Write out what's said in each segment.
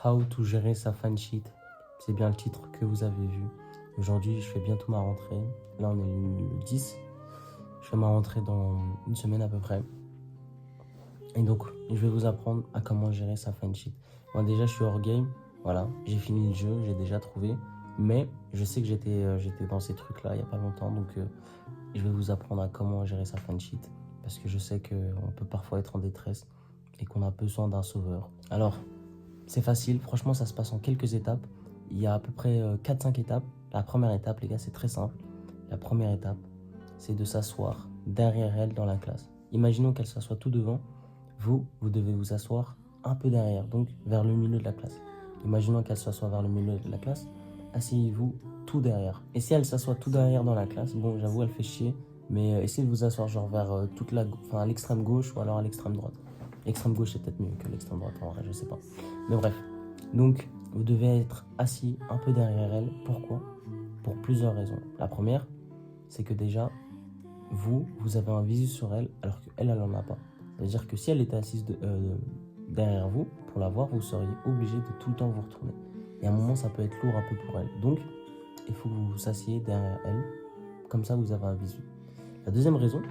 How to gérer sa fansheet. C'est bien le titre que vous avez vu. Aujourd'hui, je fais bientôt ma rentrée. Là, on est le 10. Je fais ma rentrée dans une semaine à peu près. Et donc, je vais vous apprendre à comment gérer sa fansheet. Moi, déjà, je suis hors game. Voilà, j'ai fini le jeu, j'ai déjà trouvé. Mais je sais que j'étais dans ces trucs-là il n'y a pas longtemps. Donc, je vais vous apprendre à comment gérer sa fansheet. Parce que je sais qu'on peut parfois être en détresse et qu'on a besoin d'un sauveur. Alors, c'est facile. Franchement, ça se passe en quelques étapes. Il y a à peu près 4-5 étapes. La première étape, les gars, c'est très simple. La première étape, c'est de s'asseoir derrière elle dans la classe. Imaginons qu'elle s'assoit tout devant. Vous devez vous asseoir un peu derrière, donc vers le milieu de la classe. Imaginons qu'elle s'assoit vers le milieu de la classe. Asseyez-vous tout derrière. Et si elle s'assoit tout derrière dans la classe, bon, j'avoue, elle fait chier, mais essayez de vous asseoir genre vers à l'extrême gauche ou alors à l'extrême droite. L'extrême gauche, c'est peut-être mieux que l'extrême droite, en vrai, je sais pas. Mais bref. Donc, vous devez être assis un peu derrière elle. Pourquoi? Pour plusieurs raisons. La première, c'est que déjà, vous avez un visu sur elle, alors qu'elle, elle n'en a pas. C'est-à-dire que si elle était assise derrière vous, pour la voir, vous seriez obligé de tout le temps vous retourner. Et à un moment, ça peut être lourd un peu pour elle. Donc, il faut que vous vous asseyez derrière elle. Comme ça, vous avez un visu. La deuxième raison,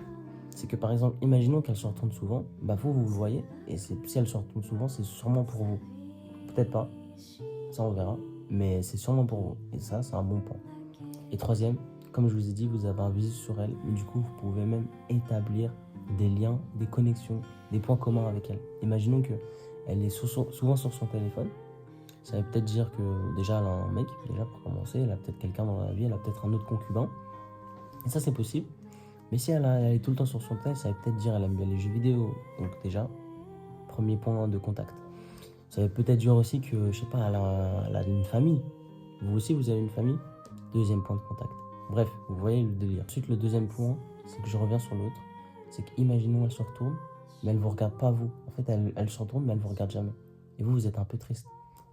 c'est que par exemple, imaginons qu'elle se retourne souvent. Bah vous le voyez. Et si elle se retourne souvent, c'est sûrement pour vous. Peut-être pas. Ça, on verra. Mais c'est sûrement pour vous. Et ça, c'est un bon point. Et troisième, comme je vous ai dit, vous avez un visu sur elle. Mais du coup, vous pouvez même établir des liens, des connexions, des points communs avec elle. Imaginons qu'elle est souvent sur son téléphone. Ça veut peut-être dire que déjà elle a un mec, déjà pour commencer, elle a peut-être quelqu'un dans la vie, elle a peut-être un autre concubin. Et ça c'est possible. Mais si elle est tout le temps sur son téléphone, ça veut peut-être dire qu'elle aime bien les jeux vidéo. Donc déjà, premier point de contact. Ça veut peut-être dire aussi que, je sais pas, elle a une famille. Vous aussi vous avez une famille. Deuxième point de contact. Bref, vous voyez le délire. Ensuite, le deuxième point, c'est que je reviens sur l'autre. C'est qu'imaginons elle se retourne, mais elle ne vous regarde pas vous. En fait, elle se retourne, mais elle ne vous regarde jamais. Et vous êtes un peu triste.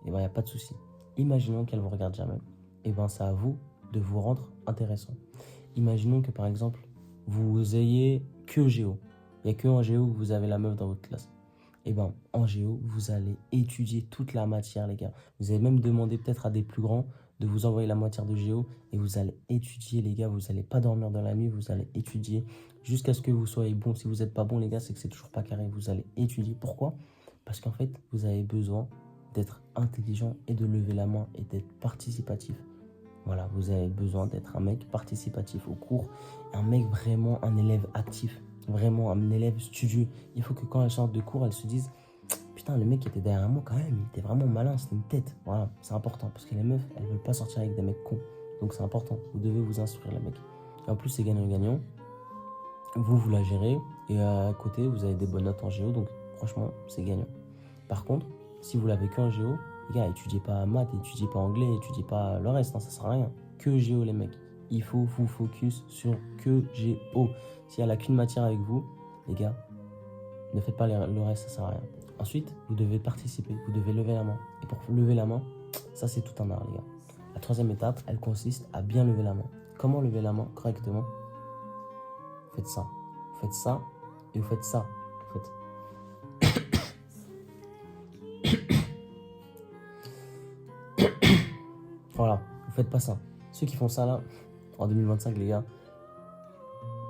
Et bien, il n'y a pas de souci. Imaginons qu'elle ne vous regarde jamais. Et bien, c'est à vous de vous rendre intéressant. Imaginons que, par exemple, vous ayez que géo. Il n'y a que en géo que vous avez la meuf dans votre classe. Et bien, en géo, vous allez étudier toute la matière, les gars. Vous allez même demander peut-être à des plus grands de vous envoyer la matière de géo. Et vous allez étudier, les gars. Vous n'allez pas dormir dans la nuit. Vous allez étudier jusqu'à ce que vous soyez bon. Si vous n'êtes pas bon, les gars, c'est que c'est toujours pas carré. Vous allez étudier. Pourquoi? Parce qu'en fait, vous avez besoin d'être intelligent et de lever la main et d'être participatif. Voilà, vous avez besoin d'être un mec participatif au cours, un mec vraiment un élève actif, vraiment un élève studieux. Il faut que quand elle sorte de cours, elle se dise « Putain, le mec qui était derrière moi quand même, il était vraiment malin, c'était une tête. » Voilà, c'est important parce que les meufs, elles ne veulent pas sortir avec des mecs cons. Donc c'est important, vous devez vous instruire, les mecs. Et en plus, c'est gagnant-gagnant. Vous la gérez et à côté, vous avez des bonnes notes en géo, donc franchement, c'est gagnant. Par contre, si vous l'avez qu'en géo, les gars, étudiez pas maths, étudiez pas anglais, étudiez pas le reste, hein, ça sert à rien. Que géo, les mecs. Il faut vous focus sur que géo. Si elle a qu'une matière avec vous, les gars, ne faites pas le reste, ça sert à rien. Ensuite, vous devez participer, vous devez lever la main. Et pour lever la main, ça c'est tout un art, les gars. La troisième étape, elle consiste à bien lever la main. Comment lever la main correctement? Vous faites ça. Vous faites ça et vous faites ça. En fait. Voilà, vous faites pas ça. Ceux qui font ça là, en 2025 les gars,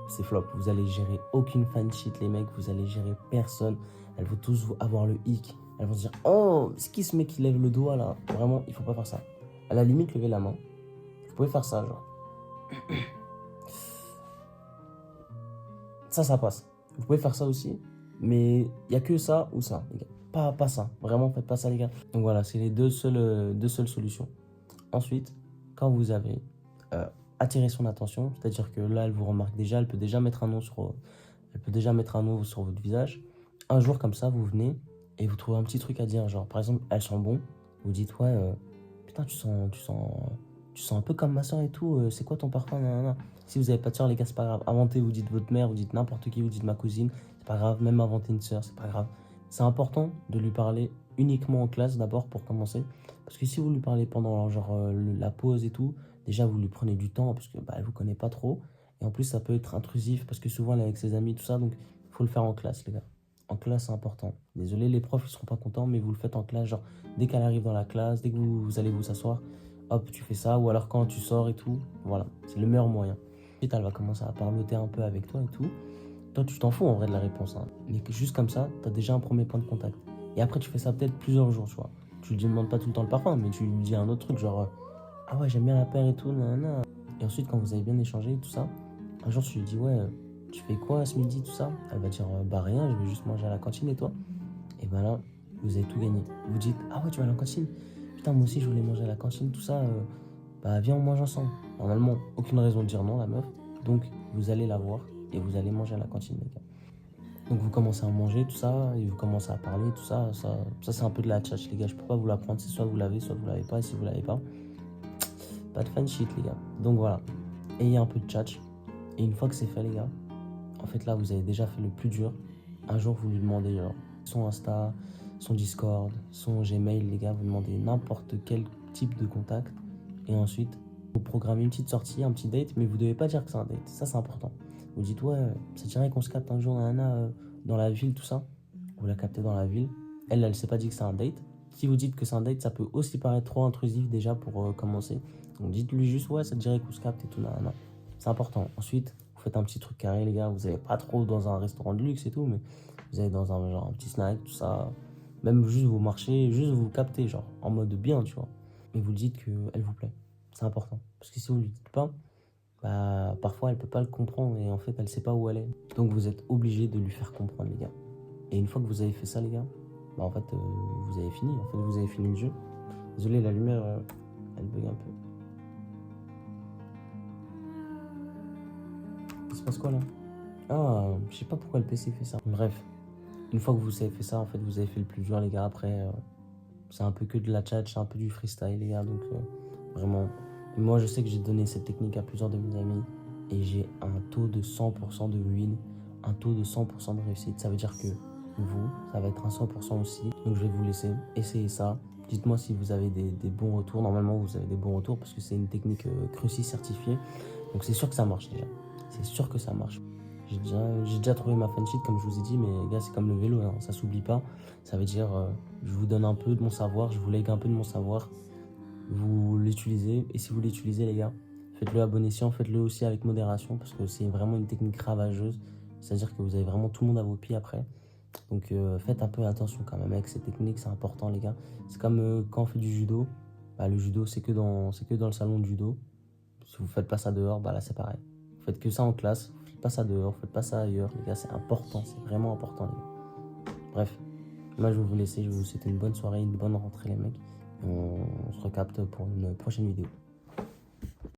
c'est flop. Vous allez gérer aucune fansheet les mecs, vous allez gérer personne. Elles vont tous avoir le hic. Elles vont se dire, oh, c'est qui ce mec qui lève le doigt là? Vraiment, il faut pas faire ça. À la limite, levez la main. Vous pouvez faire ça, genre. Ça passe. Vous pouvez faire ça aussi, mais il n'y a que ça ou ça, les gars. Pas ça. Vraiment, faites pas ça, les gars. Donc voilà, c'est les deux seules solutions. Ensuite, quand vous avez attiré son attention, c'est-à-dire que là, elle vous remarque déjà, elle peut déjà mettre un nom sur votre visage. Un jour, comme ça, vous venez et vous trouvez un petit truc à dire, genre, par exemple, elle sent bon. Vous dites, ouais, putain, tu sens un peu comme ma soeur et tout. C'est quoi ton parfum? Nanana. Si vous n'avez pas de soeur, les gars, c'est pas grave. Inventez, vous dites votre mère, vous dites n'importe qui, vous dites ma cousine. C'est pas grave. Même inventer une soeur, c'est pas grave. C'est important de lui parler uniquement en classe d'abord pour commencer. Parce que si vous lui parlez pendant genre la pause et tout, déjà vous lui prenez du temps parce que elle vous connaît pas trop. Et en plus ça peut être intrusif parce que souvent elle est avec ses amis tout ça, donc il faut le faire en classe les gars. En classe, c'est important. Désolé, les profs, ils seront pas contents, mais vous le faites en classe. Genre, dès qu'elle arrive dans la classe, dès que vous allez vous asseoir, hop, tu fais ça. Ou alors quand tu sors et tout. Voilà, c'est le meilleur moyen. Ensuite, elle va commencer à parloter un peu avec toi et tout. Toi, tu t'en fous en vrai de la réponse, hein. Mais que juste comme ça, tu as déjà un premier point de contact. Et après, tu fais ça peut-être plusieurs jours, tu vois. Tu lui demandes pas tout le temps le parfum, mais tu lui dis un autre truc, genre, ah ouais, j'aime bien la paire et tout, nanana. Et ensuite, quand vous avez bien échangé, tout ça, un jour, tu lui dis, ouais, tu fais quoi ce midi, tout ça? Elle va dire, bah rien, je vais juste manger à la cantine et toi? Et ben là, vous avez tout gagné. Vous dites, ah ouais, tu vas à la cantine? Putain, moi aussi, je voulais manger à la cantine, tout ça. Bah viens, on mange ensemble. Normalement, aucune raison de dire non, la meuf. Donc, vous allez la voir et vous allez manger à la cantine, les gars. Donc, vous commencez à manger, tout ça, et vous commencez à parler, tout ça. Ça c'est un peu de la tchatch, les gars. Je peux pas vous l'apprendre. C'est soit vous l'avez pas. Et si vous l'avez pas de fan shit, les gars. Donc, voilà. Ayez un peu de tchatch. Et une fois que c'est fait, les gars, en fait, là, vous avez déjà fait le plus dur. Un jour, vous lui demandez, genre, son Insta, son Discord, son Gmail, les gars. Vous demandez n'importe quel type de contact. Et ensuite, vous programmez une petite sortie, un petit date, mais vous devez pas dire que c'est un date. Ça, c'est important. Vous dites, ouais, ça dirait qu'on se capte un jour, dans la ville, tout ça. Vous la captez dans la ville. Elle s'est pas dit que c'est un date. Si vous dites que c'est un date, ça peut aussi paraître trop intrusif déjà pour commencer. Donc dites-lui juste, ouais, ça te dirait qu'on se capte et tout, nanana. C'est important. Ensuite, vous faites un petit truc carré, les gars. Vous n'allez pas trop dans un restaurant de luxe et tout, mais vous allez dans un, genre, un petit snack, tout ça. Même juste vous marchez, juste vous captez, genre, en mode bien, tu vois. Et vous dites qu'elle vous plaît. C'est important. Parce que si vous ne lui dites pas, bah, parfois elle peut pas le comprendre et en fait elle sait pas où elle est. Donc vous êtes obligé de lui faire comprendre, les gars. Et une fois que vous avez fait ça, les gars, bah en fait vous avez fini. En fait vous avez fini le jeu. Désolé, la lumière elle bug un peu. Il se passe quoi là? Ah, je sais pas pourquoi le PC fait ça. Bref, une fois que vous avez fait ça, en fait vous avez fait le plus dur, les gars. Après, c'est un peu que de la chat, c'est un peu du freestyle, les gars. Donc vraiment, moi je sais que j'ai donné cette technique à plusieurs de mes amis et j'ai un taux de 100% de win, un taux de 100% de réussite. Ça veut dire que vous, ça va être un 100% aussi. Donc je vais vous laisser essayer ça. Dites-moi si vous avez des bons retours. Normalement, vous avez des bons retours parce que c'est une technique Cruci certifiée. Donc c'est sûr que ça marche déjà. C'est sûr que ça marche. J'ai déjà trouvé ma fan sheet, comme je vous ai dit, mais les gars, c'est comme le vélo, hein, ça s'oublie pas. Ça veut dire, je vous donne un peu de mon savoir, je vous lègue un peu de mon savoir. Vous l'utilisez, et si vous l'utilisez, les gars, faites-le à bon escient, faites-le aussi avec modération, parce que c'est vraiment une technique ravageuse. C'est-à-dire que vous avez vraiment tout le monde à vos pieds après. Donc faites un peu attention quand même avec ces techniques, c'est important, les gars. C'est comme quand on fait du judo. Bah, le judo, c'est que dans le salon de judo. Si vous faites pas ça dehors, bah là c'est pareil. Vous faites que ça en classe, vous faites pas ça dehors, vous faites pas ça ailleurs, les gars, c'est important, c'est vraiment important, les gars. Bref, moi je vais vous laisser, je vais vous souhaiter une bonne soirée, une bonne rentrée, les mecs. On se recapte pour une prochaine vidéo.